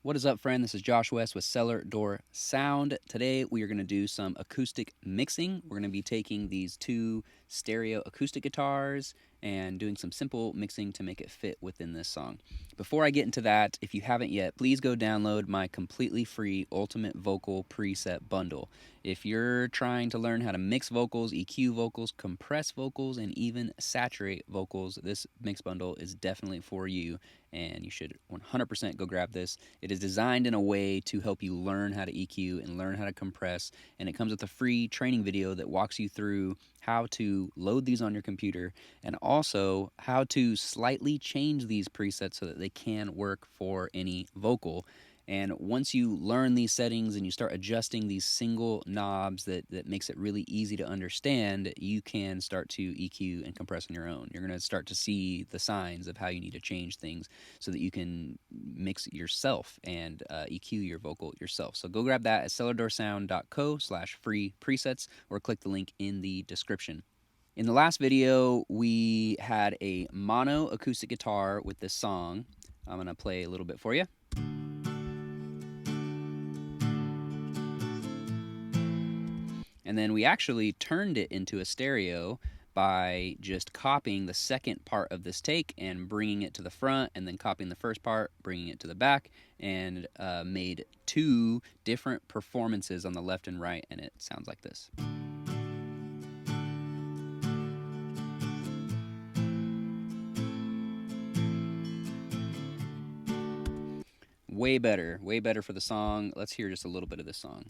What is up, friend? This is Josh West with Cellar Door Sound. Today we are going to do some acoustic mixing. We're going to be taking these two stereo acoustic guitars and doing some simple mixing to make it fit within this song. Before I get into that, if you haven't yet, please go download my completely free Ultimate Vocal Preset Bundle. If you're trying to learn how to mix vocals, EQ vocals, compress vocals, and even saturate vocals, this mix bundle is definitely for you, and you should 100% go grab this. It is designed in a way to help you learn how to EQ and learn how to compress, and it comes with a free training video that walks you through how to load these on your computer and also how to slightly change these presets so that they can work for any vocal. And once you learn these settings and you start adjusting these single knobs that makes it really easy to understand, you can start to EQ and compress on your own. You're going to start to see the signs of how you need to change things so that you can mix yourself and EQ your vocal yourself. So go grab that at cellardoorsound.co/free presets or click the link in the description. In the last video, we had a mono acoustic guitar with this song. I'm going to play a little bit for you. And then we actually turned it into a stereo by just copying the second part of this take and bringing it to the front, and then copying the first part, bringing it to the back, and made two different performances on the left and right, and it sounds like this. Way better for the song. Let's hear just a little bit of this song.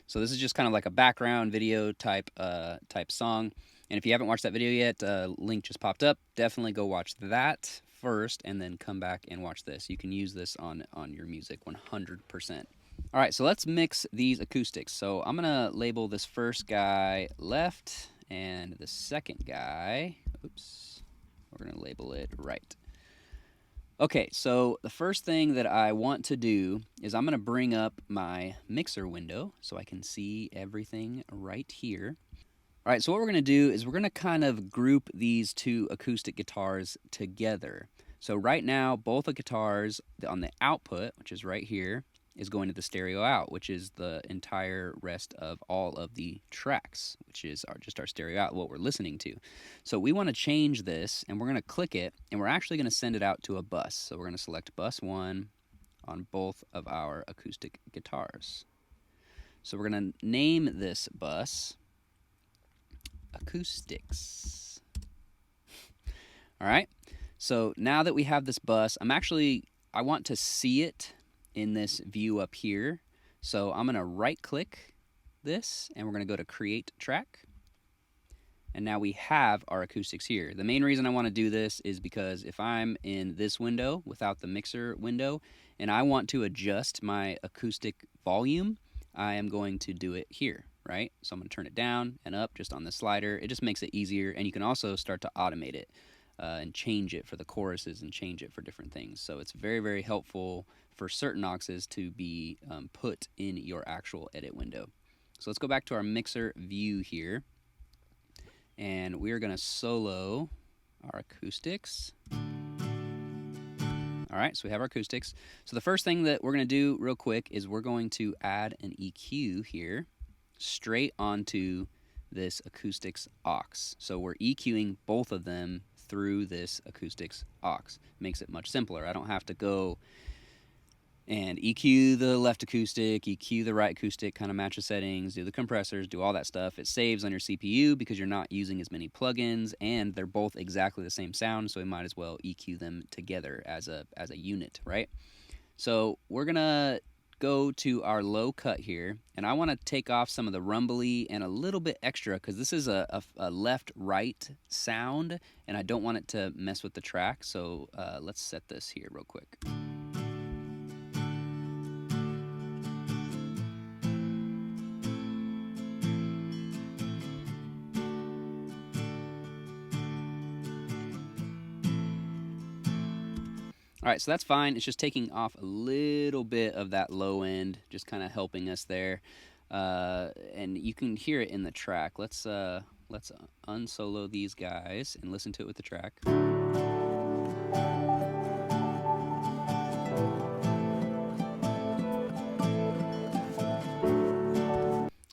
So this is just kind of like a background video type song. And if you haven't watched that video yet, link just popped up. Definitely go watch that first and then come back and watch this. You can use this on your music 100%. All right, so let's mix these acoustics. So I'm gonna label this first guy left and the second guy, oops, we're gonna label it right. Okay, so the first thing that I want to do is I'm going to bring up my mixer window so I can see everything right here. All right, so what we're going to do is we're going to kind of group these two acoustic guitars together. So right now, both the guitars on the output, which is right here, is going to the stereo out, which is the entire rest of all of the tracks, which is just our stereo out, what we're listening to. So we want to change this, and we're going to click it, and we're actually going to send it out to a bus. So we're going to select bus 1 on both of our acoustic guitars. So we're going to name this bus Acoustics. All right, so now that we have this bus, I want to see it in this view up here. So I'm going to right click this and we're going to go to create track. And now we have our acoustics here. The main reason I want to do this is because if I'm in this window without the mixer window and I want to adjust my acoustic volume, I am going to do it here, right? So I'm going to turn it down and up just on the slider. It just makes it easier, and you can also start to automate it and change it for the choruses and change it for different things. So it's very, very helpful for certain auxes to be put in your actual edit window. So let's go back to our mixer view here, and we are going to solo our acoustics. All right, so we have our acoustics. So the first thing that we're going to do real quick is we're going to add an EQ here straight onto this acoustics aux. So we're EQing both of them through this acoustics aux. Makes it much simpler. I don't have to go and EQ the left acoustic, EQ the right acoustic, kind of match the settings, do the compressors, do all that stuff. It saves on your CPU because you're not using as many plugins, and they're both exactly the same sound, so we might as well EQ them together as a unit, right? So we're gonna go to our low cut here, and I want to take off some of the rumbly and a little bit extra because this is a left-right sound, and I don't want it to mess with the track. So let's set this here real quick. All right, so that's fine. It's just taking off a little bit of that low end, just kind of helping us there. And you can hear it in the track. Let's let's unsolo these guys and listen to it with the track.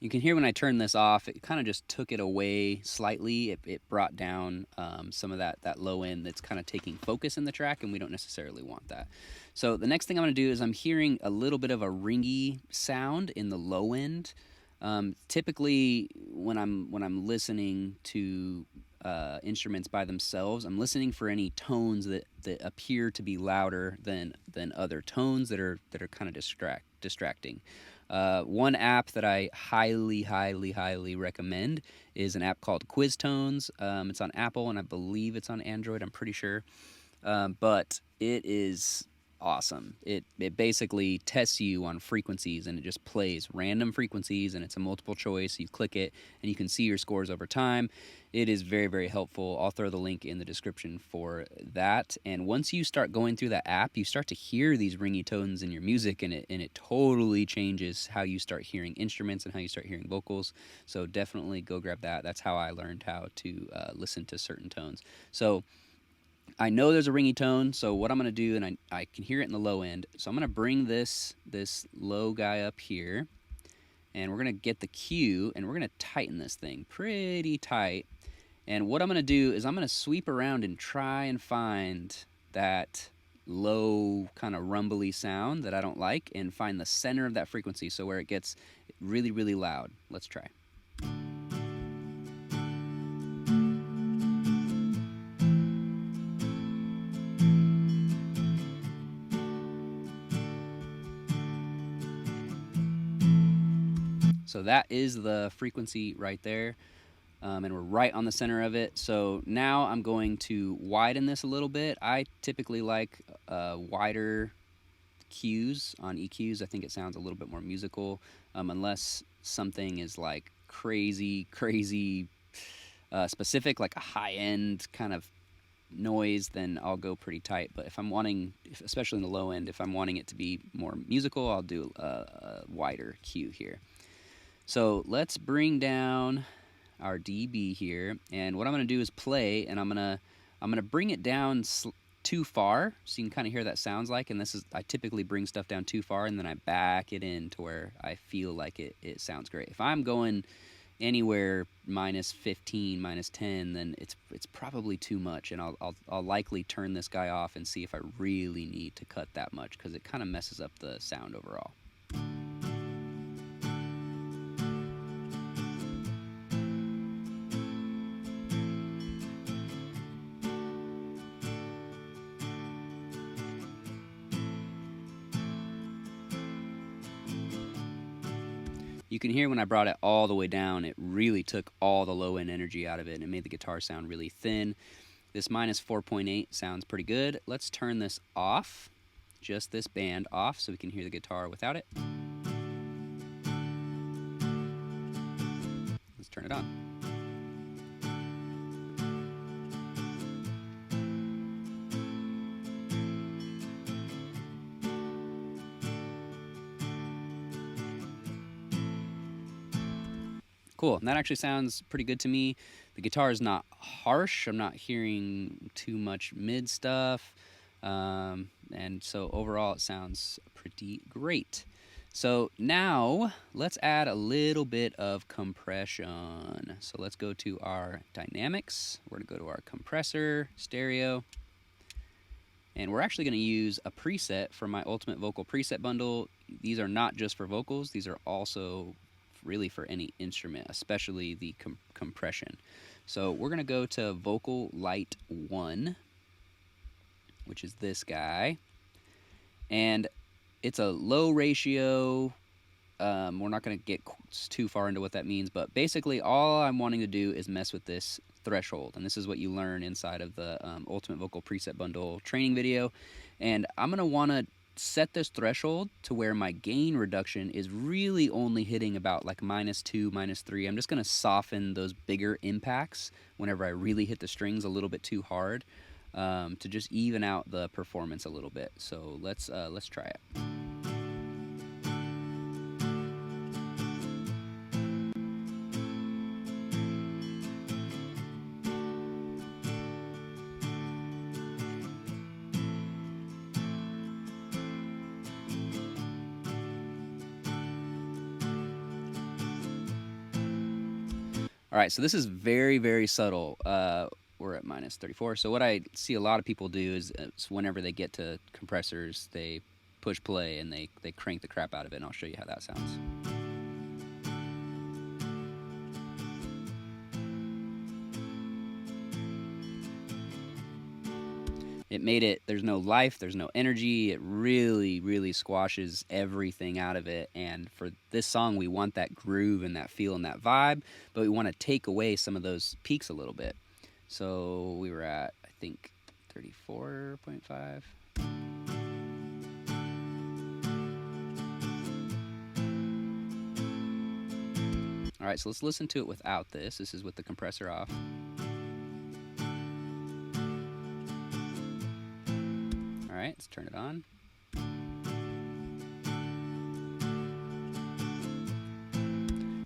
You can hear when I turned this off, it kind of just took it away slightly. It brought down some of that low end that's kind of taking focus in the track, and we don't necessarily want that. So the next thing I'm going to do is I'm hearing a little bit of a ringy sound in the low end. Typically, when I'm listening to instruments by themselves, I'm listening for any tones that appear to be louder than other tones that are kind of distracting. One app that I highly recommend is an app called Quiztones. It's on Apple, and I believe it's on Android. I'm pretty sure. But it is awesome. It basically tests you on frequencies, and it just plays random frequencies, and it's a multiple choice. You click it, and you can see your scores over time. It is very helpful. I'll throw the link in the description for that. And once you start going through that app, you start to hear these ringy tones in your music, and it totally changes how you start hearing instruments and how you start hearing vocals. So definitely go grab that. That's how I learned how to listen to certain tones. So I know there's a ringy tone, so what I'm going to do, and I can hear it in the low end, so I'm going to bring this low guy up here, and we're going to get the Q, and we're going to tighten this thing pretty tight. And what I'm going to do is I'm going to sweep around and try and find that low kind of rumbly sound that I don't like, and find the center of that frequency, so where it gets really loud. Let's try. So that is the frequency right there, and we're right on the center of it. So now I'm going to widen this a little bit. I typically like wider Qs on EQs. I think it sounds a little bit more musical, unless something is like crazy specific, like a high-end kind of noise, then I'll go pretty tight. But if I'm wanting, especially in the low end, if I'm wanting it to be more musical, I'll do a wider Q here. So let's bring down our dB here, and what I'm going to do is play, and I'm going to bring it down too far, so you can kind of hear that sounds like. And this is, I typically bring stuff down too far, and then I back it in to where I feel like it sounds great. If I'm going anywhere -15, -10, then it's probably too much, and I'll likely turn this guy off and see if I really need to cut that much, because it kind of messes up the sound overall. You can hear when I brought it all the way down, it really took all the low end energy out of it, and it made the guitar sound really thin. This -4.8 sounds pretty good. Let's turn this off, just this band off, so we can hear the guitar without it. Let's turn it on. Cool, and that actually sounds pretty good to me. The guitar is not harsh. I'm not hearing too much mid stuff. And so overall it sounds pretty great. So now let's add a little bit of compression. So let's go to our dynamics. We're going to go to our compressor, stereo. And we're actually going to use a preset for my Ultimate Vocal preset bundle. These are not just for vocals. These are also really for any instrument, especially the compression. So we're going to go to Vocal Light 1, which is this guy. And it's a low ratio. We're not going to get too far into what that means, but basically all I'm wanting to do is mess with this threshold. And this is what you learn inside of the Ultimate Vocal preset bundle training video. And I'm going to want to set this threshold to where my gain reduction is really only hitting about like -2, -3. I'm just going to soften those bigger impacts whenever I really hit the strings a little bit too hard, to just even out the performance a little bit. So let's try it. All right, so this is very, very subtle. We're at minus 34. So what I see a lot of people do is whenever they get to compressors, they push play and they crank the crap out of it, and I'll show you how that sounds. It made it, there's no life, there's no energy. It really, really squashes everything out of it. And for this song, we want that groove and that feel and that vibe, but we want to take away some of those peaks a little bit. So we were at, I think, 34.5. All right, so let's listen to it without this. This is with the compressor off. All right, let's turn it on.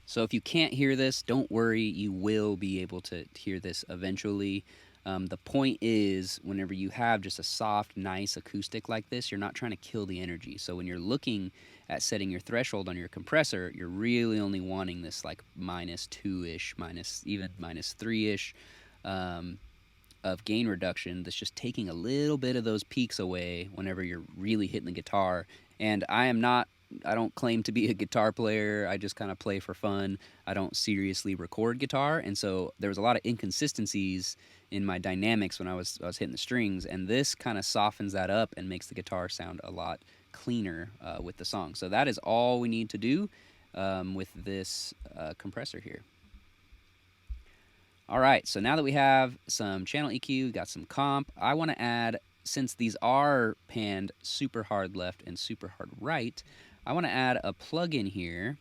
So if you can't hear this, don't worry, you will be able to hear this eventually. The point is, whenever you have just a soft, nice acoustic like this, you're not trying to kill the energy. So when you're looking at setting your threshold on your compressor, you're really only wanting this like minus 2-ish, even minus 3-ish of gain reduction that's just taking a little bit of those peaks away whenever you're really hitting the guitar. And I don't claim to be a guitar player. I just kind of play for fun. I don't seriously record guitar, and so there was a lot of inconsistencies in my dynamics when I was hitting the strings, and this kind of softens that up and makes the guitar sound a lot cleaner with the song. So that is all we need to do with this compressor here. All right, so now that we have some channel EQ, got some comp, I want to add, since these are panned super hard left and super hard right, I want to add a plugin here,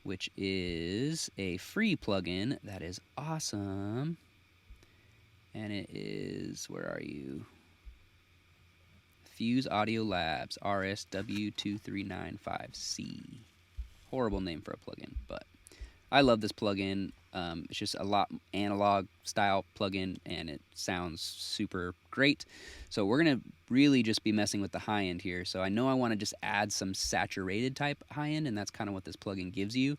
which is a free plugin that is awesome. And it is, where are you? Fuse Audio Labs, RSW2395C. Horrible name for a plugin, but I love this plugin. It's just a lot analog style plugin, and it sounds super great. So we're gonna really just be messing with the high end here. So I know I want to just add some saturated type high end, and that's kind of what this plugin gives you.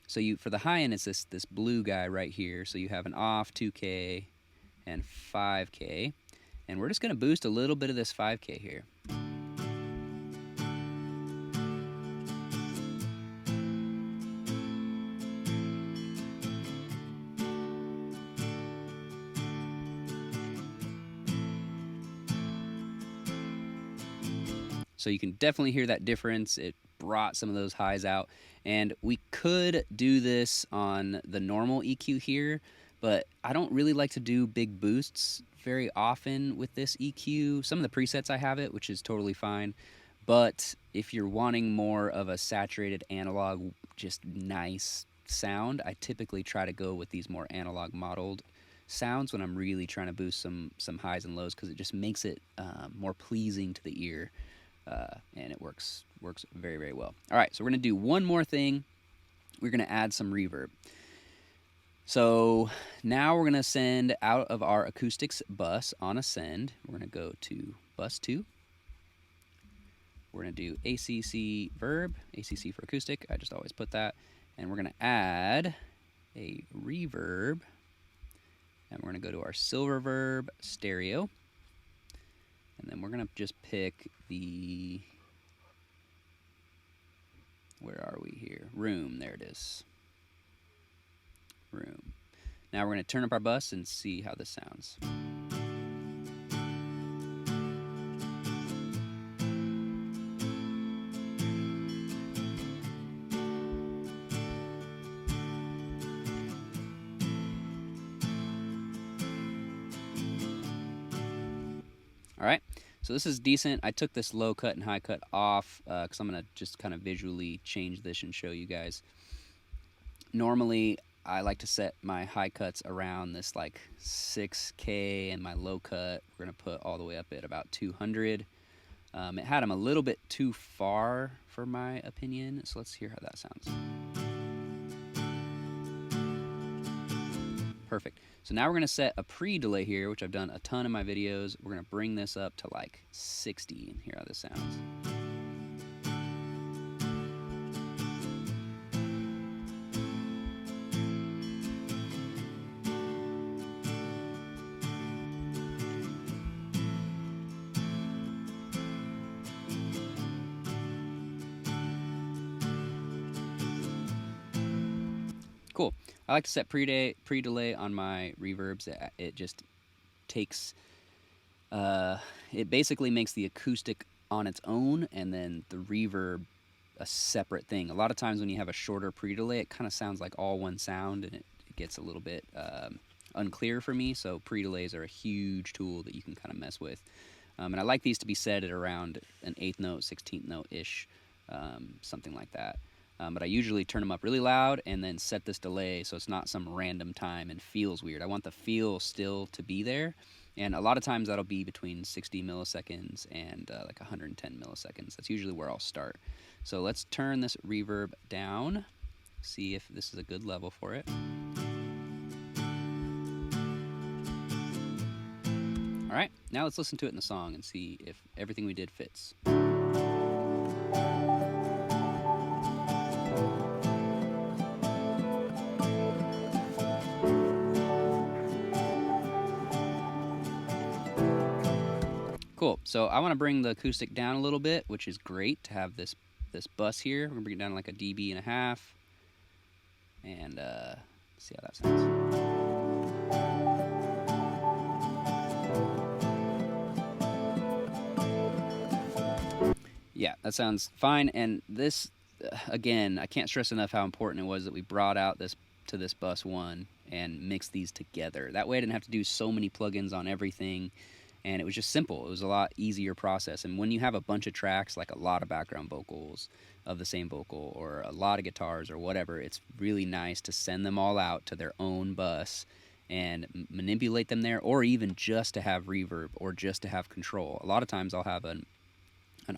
So for the high end, it's this blue guy right here. So you have an off, 2K, and 5K, and we're just gonna boost a little bit of this 5K here. So you can definitely hear that difference. It brought some of those highs out. And we could do this on the normal EQ here, but I don't really like to do big boosts very often with this EQ. Some of the presets I have it, which is totally fine. But if you're wanting more of a saturated analog, just nice sound, I typically try to go with these more analog modeled sounds when I'm really trying to boost some highs and lows, because it just makes it more pleasing to the ear. And it works very, very well. All right, so we're going to do one more thing. We're going to add some reverb. So now we're going to send out of our acoustics bus on a send. We're going to go to bus 2. We're going to do ACC verb, ACC for acoustic. I just always put that. And we're going to add a reverb. And we're going to go to our silver verb stereo. And then we're going to just pick the, where are we here? Room, there it is. Room. Now we're going to turn up our bus and see how this sounds. All right, so this is decent. I took this low cut and high cut off because I'm going to just kind of visually change this and show you guys. Normally, I like to set my high cuts around this like 6K, and my low cut we're going to put all the way up at about 200. It had them a little bit too far for my opinion, so let's hear how that sounds. Perfect. So now we're going to set a pre-delay here, which I've done a ton in my videos. We're going to bring this up to like 60 and hear how this sounds. I like to set pre-delay on my reverbs. It just takes, it basically makes the acoustic on its own, and then the reverb a separate thing. A lot of times when you have a shorter pre-delay, it kind of sounds like all one sound, and it gets a little bit unclear for me. So pre-delays are a huge tool that you can kind of mess with. And I like these to be set at around an 8th note, 16th note-ish, something like that. But I usually turn them up really loud and then set this delay so it's not some random time and feels weird. I want the feel still to be there. And a lot of times that'll be between 60 milliseconds and like 110 milliseconds. That's usually where I'll start. So let's turn this reverb down, see if this is a good level for it. All right, now let's listen to it in the song and see if everything we did fits. Cool. So I want to bring the acoustic down a little bit, which is great to have this bus here. We're gonna bring it down to like a dB.5, and see how that sounds. Yeah, that sounds fine. And this, again, I can't stress enough how important it was that we brought out this to this bus one and mixed these together. That way I didn't have to do so many plugins on everything, and it was just simple. It was a lot easier process. And when you have a bunch of tracks, like a lot of background vocals of the same vocal or a lot of guitars or whatever, it's really nice to send them all out to their own bus and manipulate them there, or even just to have reverb or just to have control. A lot of times I'll have an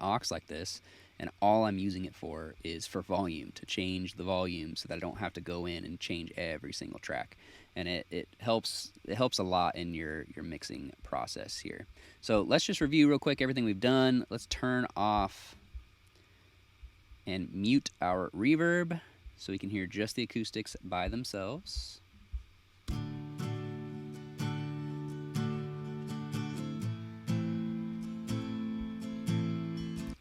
aux like this, and all I'm using it for is for volume, to change the volume so that I don't have to go in and change every single track. And it helps a lot in your mixing process here. So let's just review real quick everything we've done. Let's turn off and mute our reverb so we can hear just the acoustics by themselves.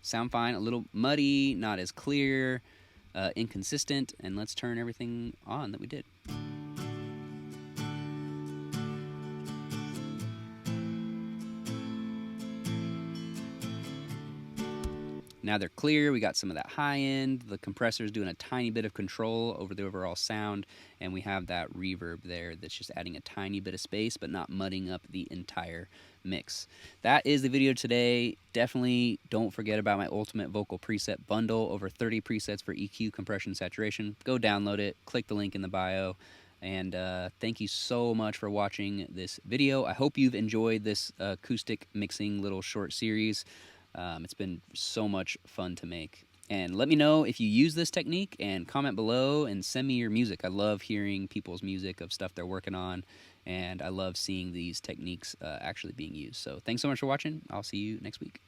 Sound fine, a little muddy, not as clear, inconsistent, and let's turn everything on that we did. Now they're clear, we got some of that high end, the compressor's doing a tiny bit of control over the overall sound, and we have that reverb there that's just adding a tiny bit of space but not mudding up the entire mix. That is the video today. Definitely don't forget about my Ultimate Vocal Preset Bundle, over 30 presets for EQ, compression, saturation. Go download it, click the link in the bio. And thank you so much for watching this video. I hope you've enjoyed this acoustic mixing little short series. It's been so much fun to make. And let me know if you use this technique, and comment below and send me your music. I love hearing people's music of stuff they're working on, and I love seeing these techniques actually being used. So thanks so much for watching. I'll see you next week.